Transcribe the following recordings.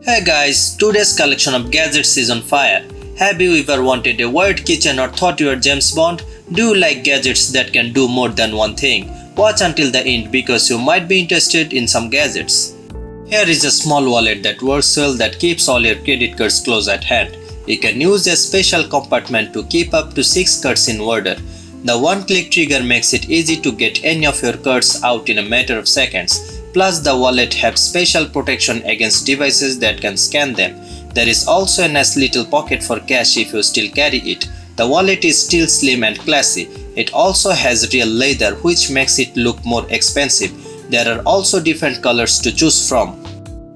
Hey guys, today's collection of gadgets is on fire. Have you ever wanted a wired kitchen or thought you were James Bond? Do you like gadgets that can do more than one thing? Watch until the end because you might be interested in some gadgets. Here is a small wallet that works well that keeps all your credit cards close at hand. You can use a special compartment to keep up to 6 cards in order. The one-click trigger makes it easy to get any of your cards out in a matter of seconds. Plus, the wallet has special protection against devices that can scan them. There is also a nice little pocket for cash if you still carry it. The wallet is still slim and classy. It also has real leather, which makes it look more expensive. There are also different colors to choose from.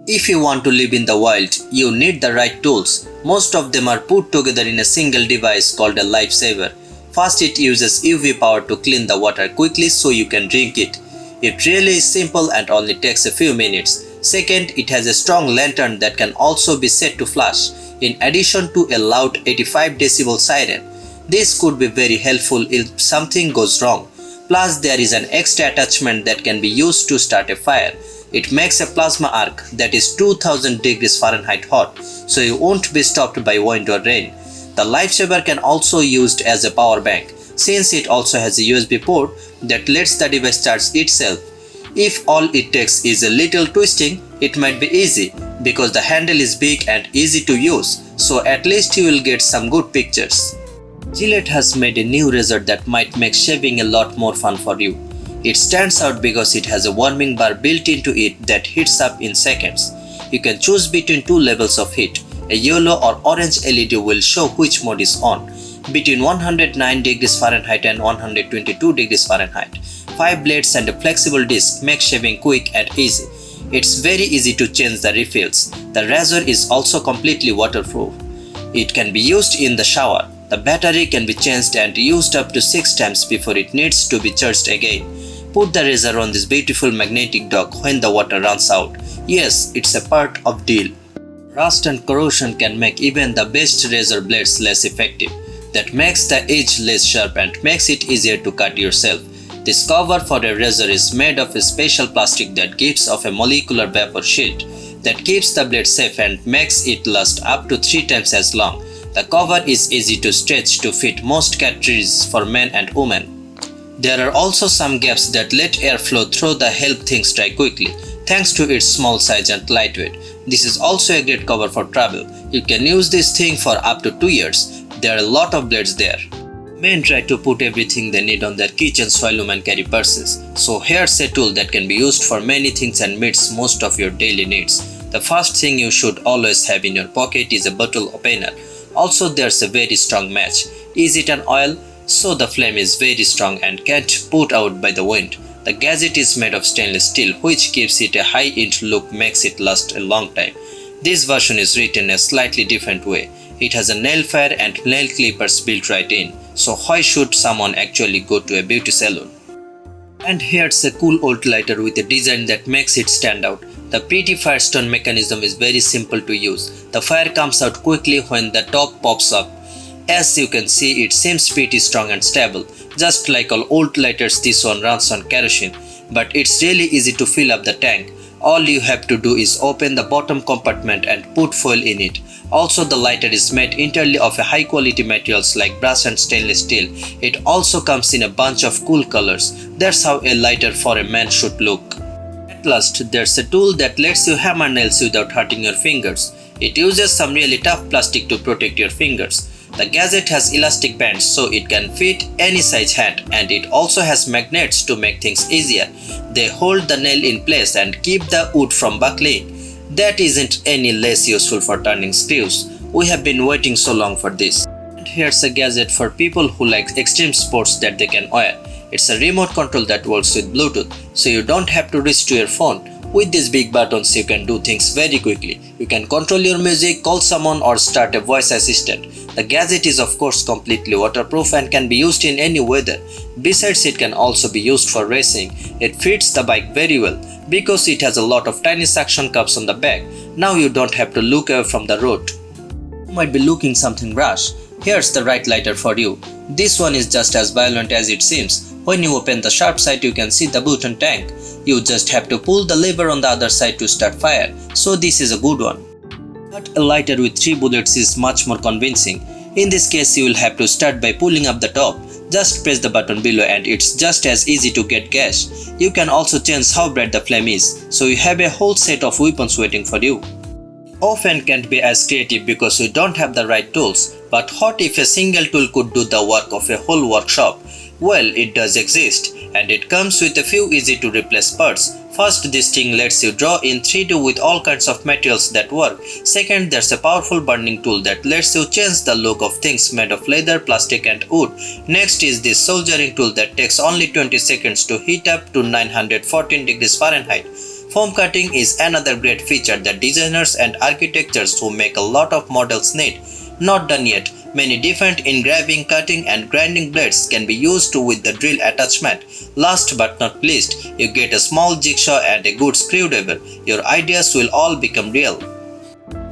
If you want to live in the wild, you need the right tools. Most of them are put together in a single device called a Lifesaver. First, it uses UV power to clean the water quickly so you can drink it. It really is simple and only takes a few minutes. Second, it has a strong lantern that can also be set to flash, in addition to a loud 85 decibel siren. This could be very helpful if something goes wrong. Plus, there is an extra attachment that can be used to start a fire. It makes a plasma arc that is 2000 degrees Fahrenheit hot, so you won't be stopped by wind or rain. The Lifesaver can also be used as a power bank, since it also has a USB port that lets the device charge itself. If all it takes is a little twisting, it might be easy because the handle is big and easy to use, so at least you will get some good pictures. Gillette has made a new razor that might make shaving a lot more fun for you. It stands out because it has a warming bar built into it that heats up in seconds. You can choose between two levels of heat. A yellow or orange LED will show which mode is on, between 109 degrees Fahrenheit and 122 degrees Fahrenheit. 5 blades and a flexible disc make shaving quick and easy. It's very easy to change the refills. The razor is also completely waterproof. It can be used in the shower. The battery can be changed and used up to 6 times before it needs to be charged again. Put the razor on this beautiful magnetic dock when the water runs out. Yes, it's a part of deal. Rust and corrosion can make even the best razor blades less effective. That makes the edge less sharp and makes it easier to cut yourself. This cover for a razor is made of a special plastic that gives off a molecular vapor shield that keeps the blade safe and makes it last up to 3 times as long. The cover is easy to stretch to fit most cartridges for men and women. There are also some gaps that let air flow through to help things dry quickly, thanks to its small size and lightweight. This is also a great cover for travel. You can use this thing for up to 2 years. There are a lot of blades there. Men try to put everything they need on their kitchens while women carry purses. So here's a tool that can be used for many things and meets most of your daily needs. The first thing you should always have in your pocket is a bottle opener. Also, there's a very strong match. Is it an oil? So the flame is very strong and can't put out by the wind. The gadget is made of stainless steel, which gives it a high-end look, makes it last a long time. This version is written a slightly different way. It has a nail file and nail clippers built right in. So why should someone actually go to a beauty salon? And here's a cool old lighter with a design that makes it stand out. The pretty firestone mechanism is very simple to use. The fire comes out quickly when the top pops up. As you can see, it seems pretty strong and stable. Just like all old lighters, this one runs on kerosene, but it's really easy to fill up the tank. All you have to do is open the bottom compartment and put fuel in it. Also, the lighter is made entirely of high quality materials like brass and stainless steel. It also comes in a bunch of cool colors. That's how a lighter for a man should look. At last, there's a tool that lets you hammer nails without hurting your fingers. It uses some really tough plastic to protect your fingers. The gadget has elastic bands so it can fit any size hand, and it also has magnets to make things easier. They hold the nail in place and keep the wood from buckling. That isn't any less useful for turning screws. We have been waiting so long for this. And here's a gadget for people who like extreme sports that they can wear. It's a remote control that works with Bluetooth, so you don't have to reach to your phone. With these big buttons, you can do things very quickly. You can control your music, call someone, or start a voice assistant. The gadget is of course completely waterproof and can be used in any weather. Besides, it can also be used for racing. It fits the bike very well because it has a lot of tiny suction cups on the back. Now you don't have to look away from the road. You might be looking something rash. Here's the right lighter for you. This one is just as violent as it seems. When you open the sharp side, you can see the button tank. You just have to pull the lever on the other side to start fire, so this is a good one. But a lighter with 3 bullets is much more convincing. In this case, you will have to start by pulling up the top. Just press the button below and it's just as easy to get gas. You can also change how bright the flame is, so you have a whole set of weapons waiting for you. Often can't be as creative because you don't have the right tools, but what if a single tool could do the work of a whole workshop? Well, it does exist, and it comes with a few easy to replace parts. First, this thing lets you draw in 3D with all kinds of materials that work. Second, there's a powerful burning tool that lets you change the look of things made of leather, plastic and wood. Next is this soldering tool that takes only 20 seconds to heat up to 914 degrees Fahrenheit. Foam cutting is another great feature that designers and architects who make a lot of models need. Not done yet. Many different engraving, cutting and grinding blades can be used with the drill attachment. Last but not least, you get a small jigsaw and a good screwdriver. Your ideas will all become real.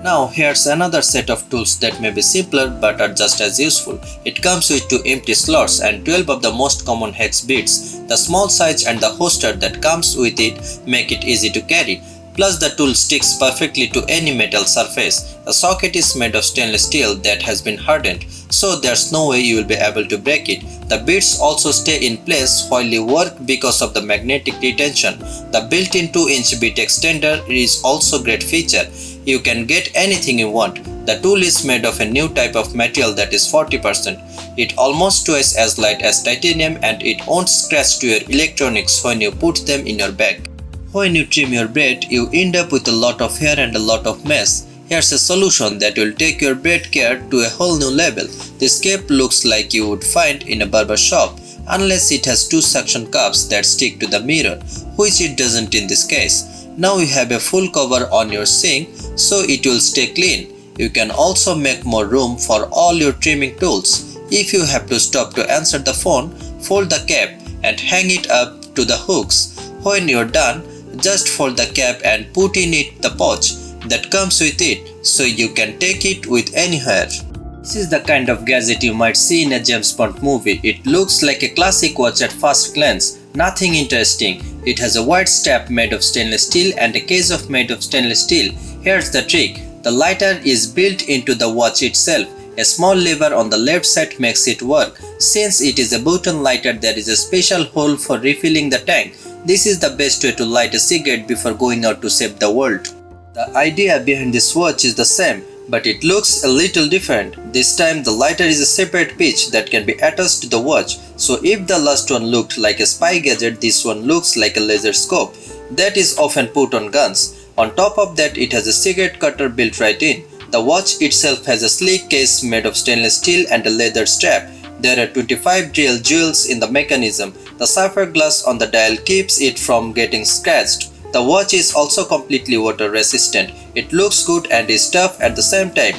Now here's another set of tools that may be simpler but are just as useful. It comes with 2 empty slots and 12 of the most common hex beads. The small size and the holster that comes with it make it easy to carry. Plus the tool sticks perfectly to any metal surface. The socket is made of stainless steel that has been hardened, so there's no way you will be able to break it. The beads also stay in place while you work because of the magnetic retention. The built-in 2-inch bead extender is also a great feature. You can get anything you want. The tool is made of a new type of material that is 40%. It's almost twice as light as titanium and it won't scratch to your electronics when you put them in your bag. When you trim your braid, you end up with a lot of hair and a lot of mess. Here's a solution that will take your braid care to a whole new level. This cape looks like you would find in a barber shop, unless it has 2 suction cups that stick to the mirror, which it doesn't in this case. Now you have a full cover on your sink, so it will stay clean. You can also make more room for all your trimming tools. If you have to stop to answer the phone, fold the cap and hang it up to the hooks. When you're done, just fold the cap and put in it the pouch that comes with it, so you can take it with anywhere. This is the kind of gadget you might see in a James Bond movie. It looks like a classic watch at first glance. Nothing interesting. It has a wide strap made of stainless steel and a case made of stainless steel. Here's the trick. The lighter is built into the watch itself. A small lever on the left side makes it work. Since it is a button lighter, there is a special hole for refilling the tank. This is the best way to light a cigarette before going out to save the world. The idea behind this watch is the same, but it looks a little different. This time the lighter is a separate pitch that can be attached to the watch. So if the last one looked like a spy gadget, this one looks like a laser scope that is often put on guns. On top of that, it has a cigarette cutter built right in. The watch itself has a sleek case made of stainless steel and a leather strap. There are 25 real jewels in the mechanism. The sapphire glass on the dial keeps it from getting scratched. The watch is also completely water resistant. It looks good and is tough at the same time.